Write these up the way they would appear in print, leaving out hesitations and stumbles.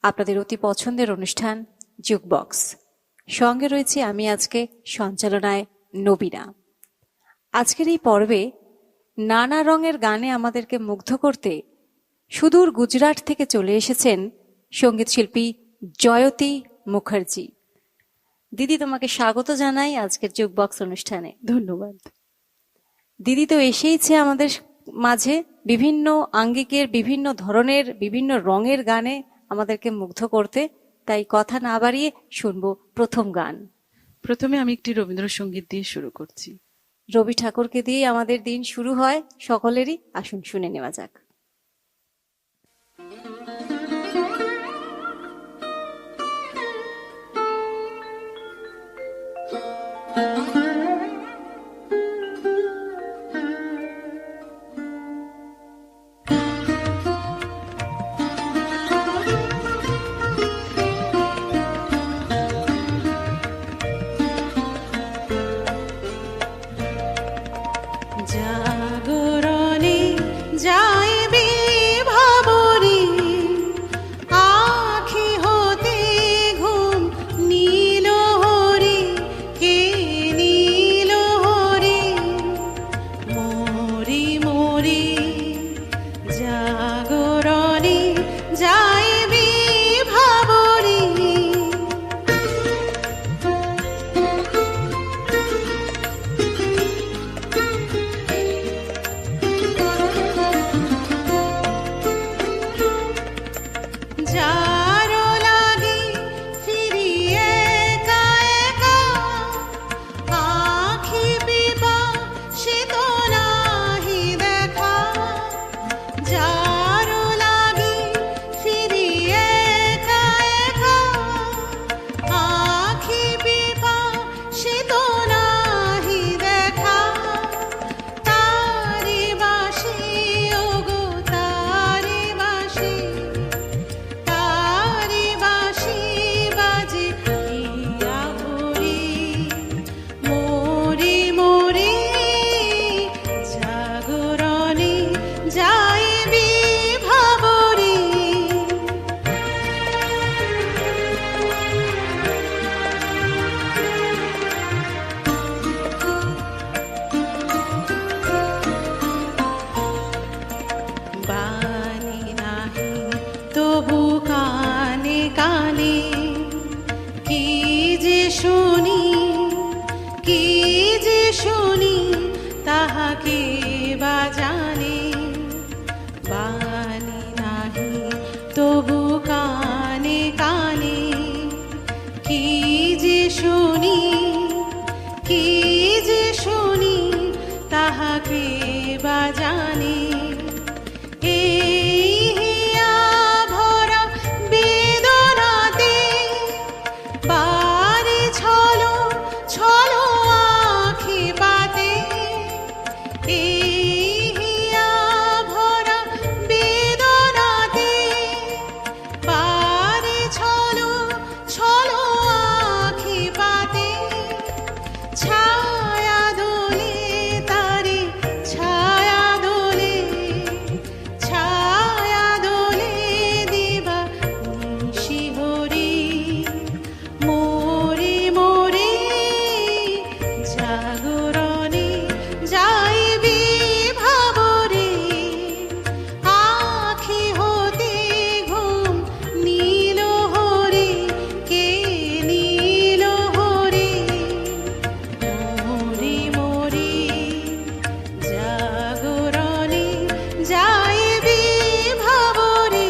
আপনাদের অতি পছন্দের অনুষ্ঠান জুকবক্স। সঙ্গে রয়েছে আমি আজকে সঞ্চালনায় নবীনা। আজকের এই পর্বে নানা রঙের গানে আমাদেরকে মুগ্ধ করতে সুদূর গুজরাট থেকে চলে এসেছেন সঙ্গীত শিল্পী জয়তী মুখার্জি। দিদি, তোমাকে স্বাগত জানাই আজকের জুকবক্স অনুষ্ঠানে। ধন্যবাদ। দিদি তো এসেইছে আমাদের মাঝে বিভিন্ন আঙ্গিকের, বিভিন্ন ধরনের, বিভিন্ন রঙের গানে আমাদেরকে মুগ্ধ করতে। তাই কথা না বাড়িয়ে শুনবো প্রথম গান। প্রথমে আমি একটি রবীন্দ্রসঙ্গীত দিয়ে শুরু করছি। রবি ঠাকুরকে দিয়ে আমাদের দিন শুরু হয় সকলেরই। আসুন শুনে নেওয়া যাক। জাগরণে যাইবে ভাবরে, আখি হতে ঘুম নীল হরে, কে নীল হরে মোরে মোরে। জাগরণে যাইবে ভাবরে, যারো লাগে ফিরিয়ে একা একা, আখি পিপা সে তো নাহি দেখা। যারো লাগে ফিরিয়ে একা একা, আখি পিপা সে তো নাহি দেখা। তারে বাসি ওগো তারে বাসি, তারে বাসি বাজে হিয়া ভরে মোরে মোরে। জাগরণে যাইবে ভাবরে, বাণী নাহি তবু কানে কানে, কি যে শুনি কি যে শুনি তাহাকে বা জানে। বাণী নাহি তবু কানে কানে, কি যে শুনি কি যে শুনি তাহাকে বা জানে। এই হিয়া ভরা বেদনাতে বারে ছলো ছলো আখি পাতে। এই হিয়া ভরা বেদনাতে বারে ছলো ছলো আখি পাতে। ছায়া দোলে তারে ছায়া দোলে, ছায়া দোলে দিবা নিশি হরি মোরে মোরে। জাগরণে যাইবে ভাবরে, আখি হতে ঘুম নীল হরে, কে নীল হরে মোরে মোরে। জাগরণে যাইবে ভাবরে।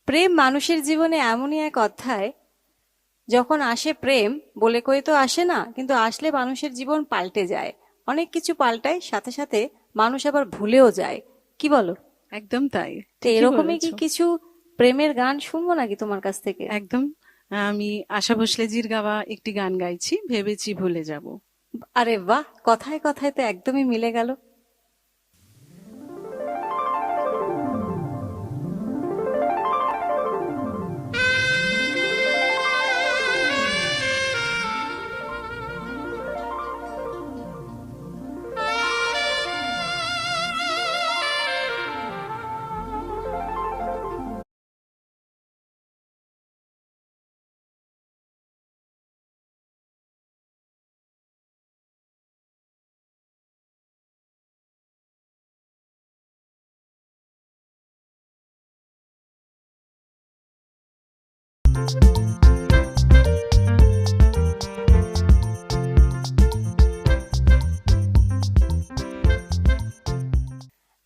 প্রেম মানুষের জীবনে এমনই এক অধ্যায়, যখন আসে প্রেম বলে কই তো আসে না, কিন্তু আসলে মানুষের জীবন পাল্টে যায়। অনেক কিছু পাল্টায়, সাথে সাথে মানুষ আবার ভুলেও যায়। কি বলো? একদম তাই। তো এরকমই কি কিছু প্রেমের গান শুনবো নাকি তোমার কাছ থেকে? একদম। আমি আশা ভোসলেজির গাওয়া একটি গান গাইছি, ভেবেছি ভুলে যাব। আরে বাহ, কথায় কথায় তো একদমই মিলে গেল।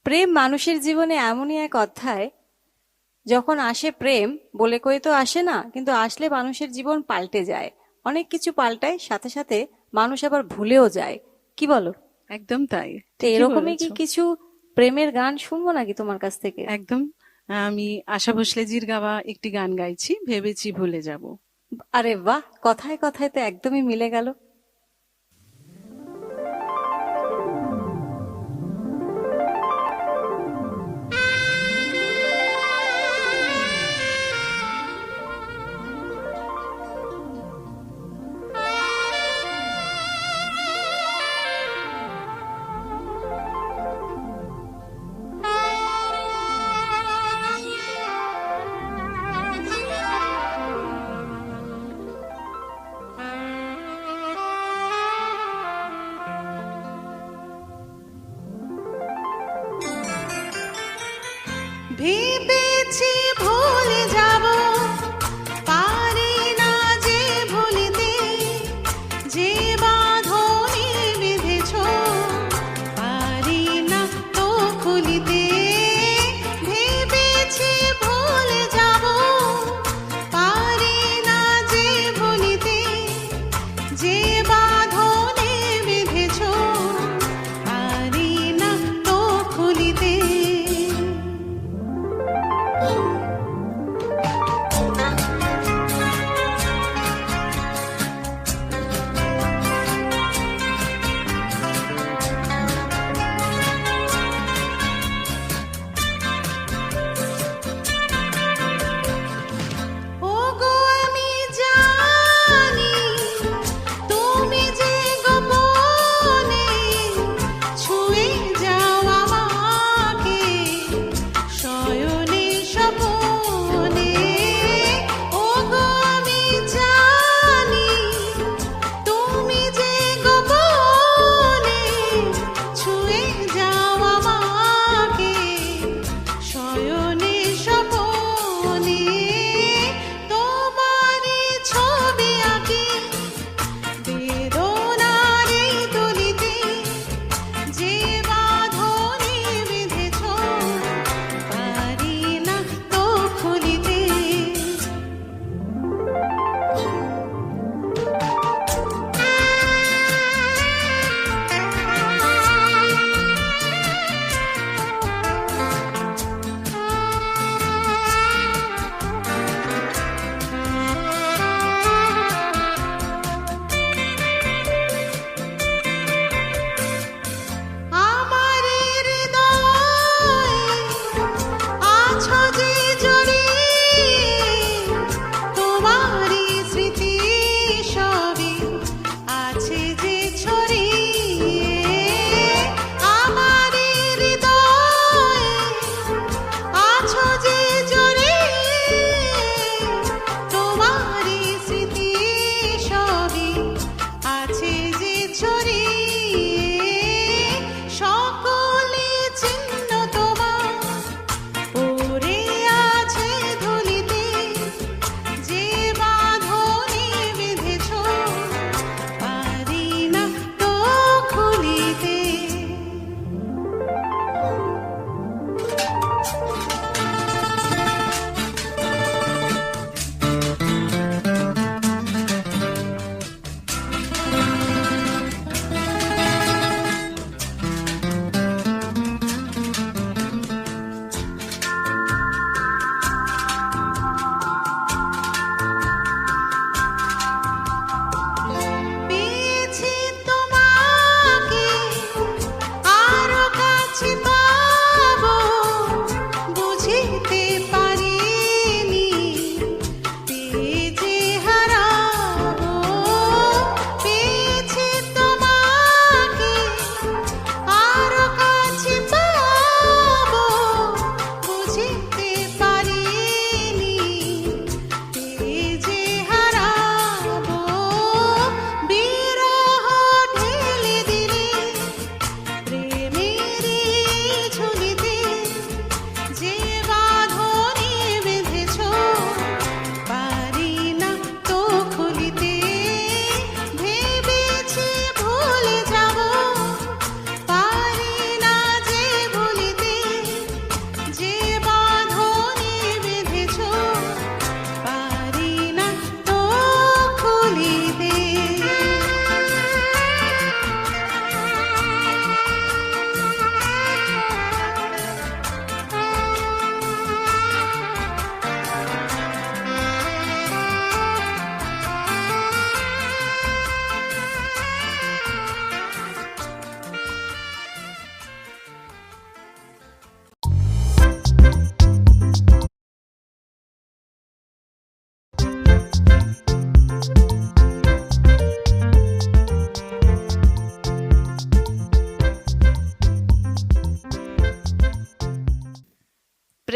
প্রেম মানুষের জীবনে এমনই এক অধ্যায়, যখন আসে প্রেম বলে কই তো আসে না, কিন্তু আসলে মানুষের জীবন পাল্টে যায়। অনেক কিছু পাল্টায়, সাথে সাথে মানুষ আবার ভুলেও যায়। কি বলো? একদম তাই, তো ঠিকই এরকমই কি বলেছো। কিছু প্রেমের গান শুনবো নাকি তোমার কাছ থেকে? একদম। আমি আশা ভোসলেজির গাওয়া একটি গান গাইছি, ভেবেছি ভুলে যাব। আরে বাহ, কথায় কথায় তো একদমই মিলে গেল।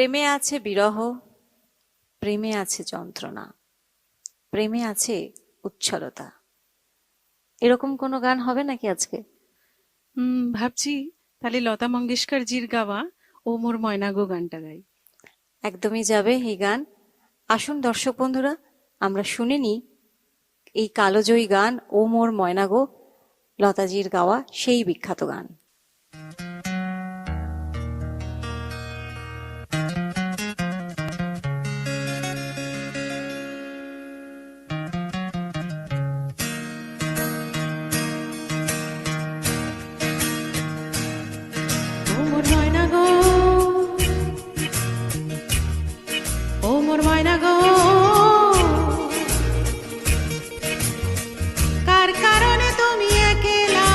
প্রেমে আছে বিরহ, প্রেমে আছে যন্ত্রণা, প্রেমে আছে উচ্ছলতা। এরকম কোনো গান হবে নাকি আজকে? ভাবছি তাহলে লতা মঙ্গেশকর জির গাওয়া ও মোর ময়না গো গানটা গাই। একদমই যাবে এই গান। আসুন দর্শক বন্ধুরা, আমরা শুনে নিই এই কালোজয়ী গান ও মোর ময়না গো, লতাজির গাওয়া সেই বিখ্যাত গান। ও মোর ময়না গো, ও মোর ময়না গো, কার কারণে তুমি একলা,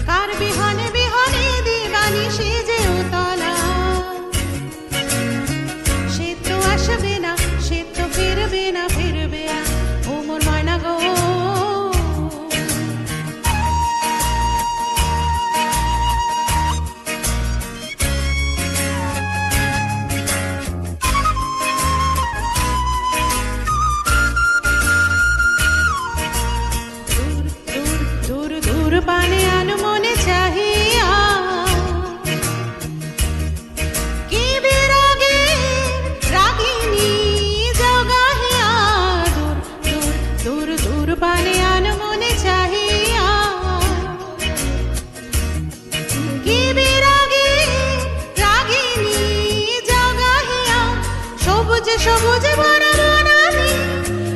কার বিহনে বিহনে দিবানি সেজে উতলা, সে তো আসবে না, সে তো ফিরবে না, ফিরবে না, ও মোর ময়না গো। দূর দূর পানে আনো মনে চাহিয়া, কি বিরাগে রাগিনী জগাহিয়া, দূর দূর পানে আনো মনে চাহিয়া, কি বিরাগে রাগিনী জগাহিয়া, সবুজে সবুজে ভরা বনানি,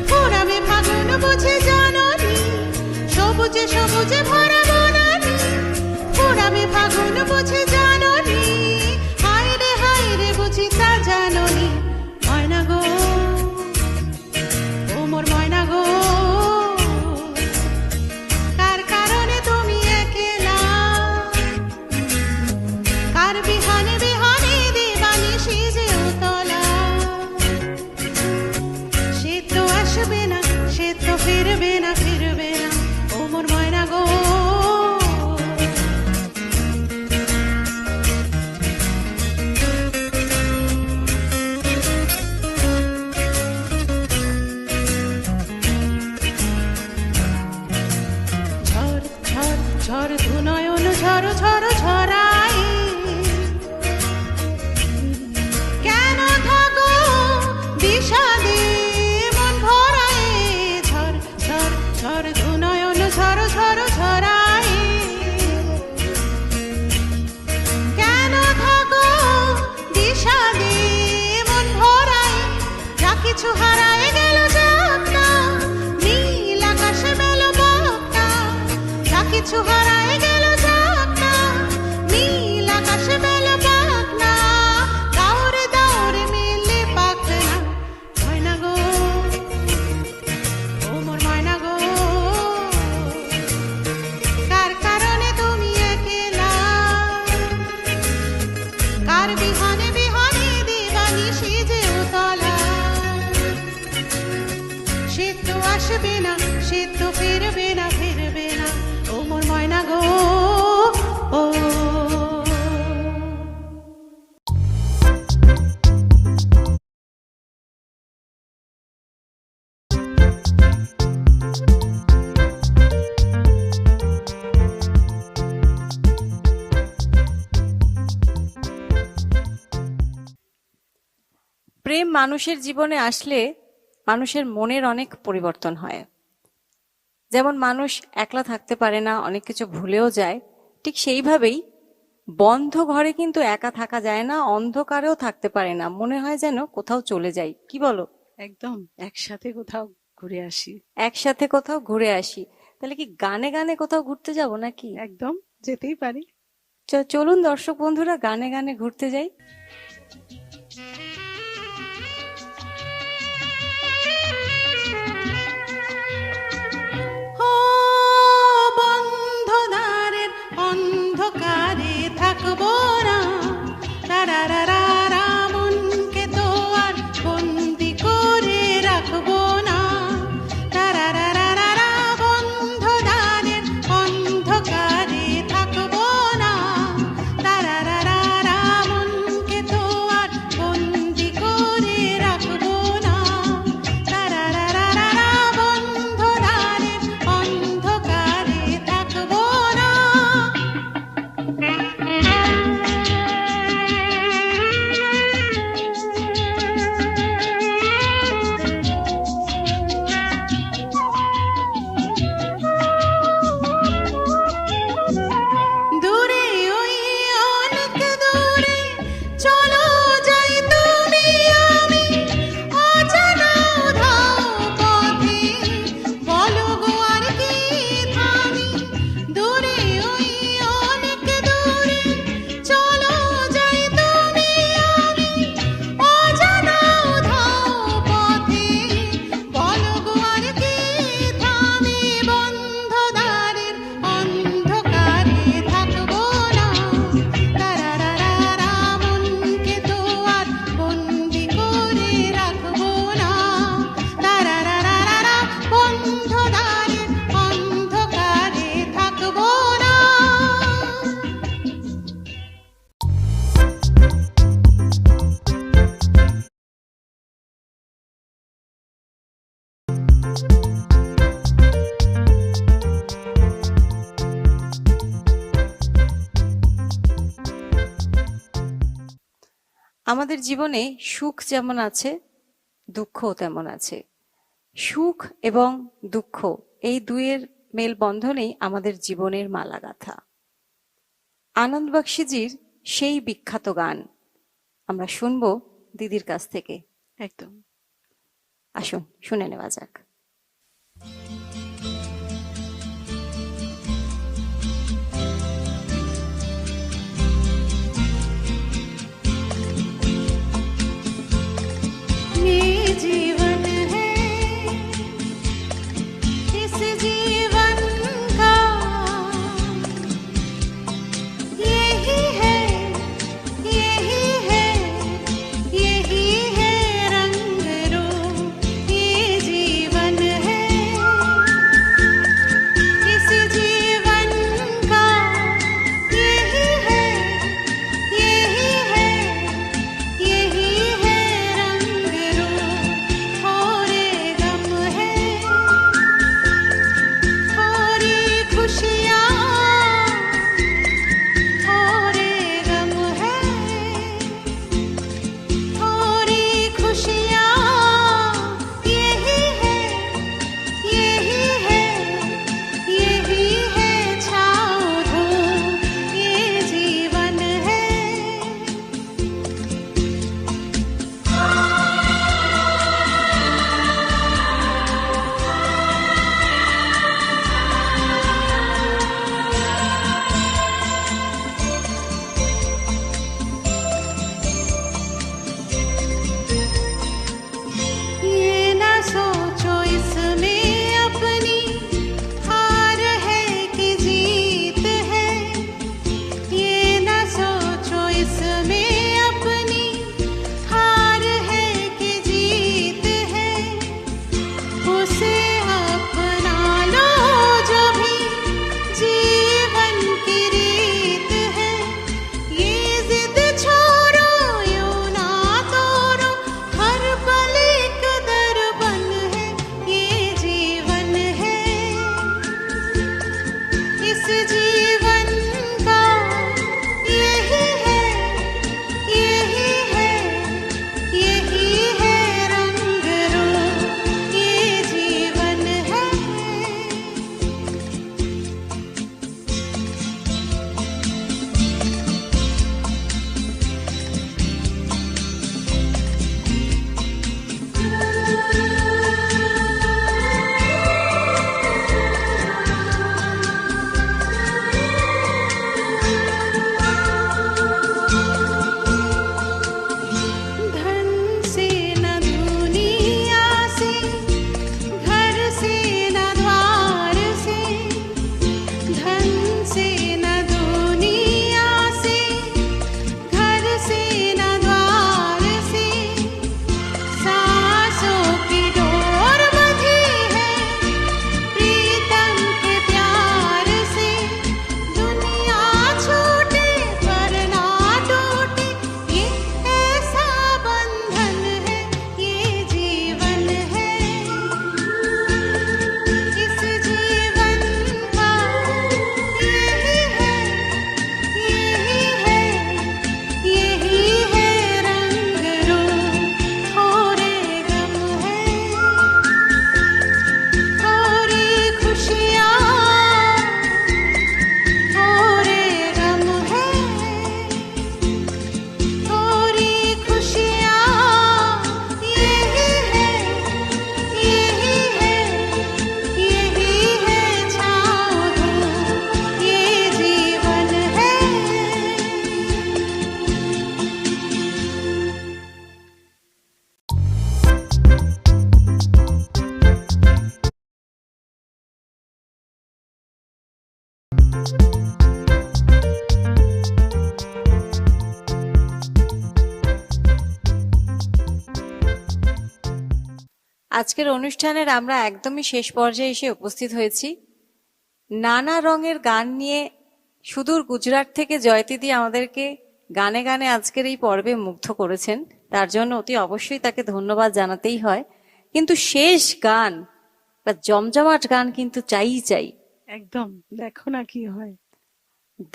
ফোরামে ফাগুন বুঝে জাননি, সবুজে সবুজে ভরা বনানি, ফোরামে ফাগুন বুঝে জাননি, হায় রে বুঝি তা জাননি, ময়না গো, ও মোর ময়না গো, কার কারণে তুমি একলা, কার বিহানে বিহানে দিবানি সেজে উতলা, সে তো আসবে না, সে তো ফিরবে না, ফিরবে না, ও মোর ময়না গো। ঝড় ঝড় ঝড় দু নয়ন ঝড় ঝড় ঝরাই, কেন থাকো বিষাদে মন ভরাই, ঝড় ঝড় ঝড় দু নয়ন ঝড় ঝড় ঝরাই, কেন থাকো বিষাদে মন ভরাই, যা কিছু হারায় গেল যাত্রা, নীল আকাশে মেল বার্তা, যা কিছু হারায় গেল যাত্রা, নীল আকাশে মেল বার্তা, দাউরে দাউরে মেলে পাখনা, ময়না গো, ও মোর ময়না গো, কার কারণে তুমি একলা, কার বিহানে বিহানে দিবানি সেজে উতলা, সে তো আসবে না, সে তো ফিরবে না, ফিরবে না, ও মোর ময়না গো, ও। প্রেম মানুষের জীবনে আসলে মানুষের মনের অনেক পরিবর্তন হয়। যেমন মানুষ একলা থাকতে পারে না, অনেক কিছু ভুলেও যায়, ঠিক সেইভাবেই বন্ধ ঘরে কিন্তু একা থাকা যায় না, অন্ধকারেও থাকতে পারে না, মনে হয় যেন কোথাও চলে যাই। কি বলো? একদম একসাথে কোথাও ঘুরে আসি। একসাথে কোথাও ঘুরে আসি। তাহলে কি গানে গানে কোথাও ঘুরতে যাব নাকি? একদম যেতেই পারি। চলুন দর্শক বন্ধুরা, গানে গানে ঘুরতে যাই। ও বন্ধ দ্বারের অন্ধকারে থাকবো না, রারা মনকে তো আর বন্দি করে রাখবো না, রারা বন্ধ দ্বারের অন্ধকারে থাকবো না, রারা আমাদের জীবনে সুখ যেমন আছে, দুঃখও তেমন আছে। সুখ এবং দুঃখ এই দুয়ের মেলবন্ধনেই আমাদের জীবনের মালা গাঁথা। আনন্দ বক্সিজির সেই বিখ্যাত গান আমরা শুনবো দিদির কাছ থেকে। একদম। আসুন শুনে নেওয়া যাক। ये जीवन है, इस जीवन का यही है, यही है, यही है रंग रूप। ये जीवन है, इस जीवन का यही है, यही है, यही है रंग रूप। थोड़े गम है, थोड़ी खुशियाँ, थोड़े गम है, थोड़ी खुशियाँ। यही है, यही है, यही है छाँव धूप। ये जीवन है। ये ना सोचो इसमें अपनी हार है कि जीत है। ये ना सोचो इसमें अपनी हार है कि जीत है। उसे अपना लो जो भी जीवन की रीत है। ये जिद छोड़ो यूं ना तोड़ो, हर पल एक दर्पण है। ये जीवन है, इस जीवन का यही है, यही है, यही है रंग रूप। ये जीवन है। धन से न दुनिया से, घर से न द्वार से। धन से न दुनिया से, घर से न द्वार से। सांसों की डोर बंधी है प्रीतम के प्यार से। दुनिया छूटे पर ना टूटे, ये ऐसा बंधन है। ये जीवन है, इस जीवन का यही है, यही है, यही है रंग रूप। थोड़े गम है, थोड़ी खुशियाँ, थोड़े गम है, थोड़ी खुशियाँ। यही है, यही है, यही है छाँव धूप। ये जीवन है। আজকের অনুষ্ঠানের আমরা একদমই শেষ পর্যায়ে এসে উপস্থিত হয়েছি। নানা রঙের গান নিয়ে সুদূর গুজরাট থেকে জয়তিদি আমাদেরকে গানে গানে আজকের এই পর্বে মুগ্ধ করেছেন। তার জন্য অতি অবশ্যই তাকে ধন্যবাদ জানাতেই হয়। কিন্তু শেষ গান বা জমজমাট গান কিন্তু চাই। একদম, দেখো না কি হয়।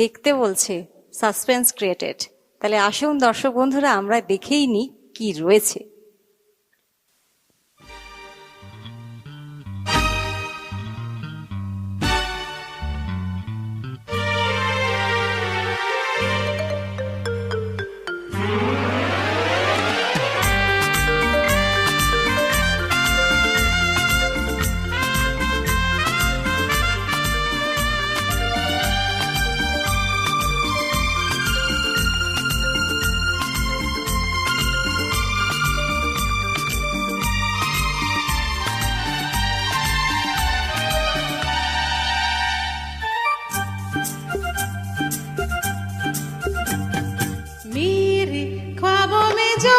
দেখতে বলছে সাসপেন্স ক্রিয়েটেড। তাহলে আসুন দর্শক বন্ধুরা আমরা দেখেই নি কি রয়েছে। मेरे ख्वाबों में जो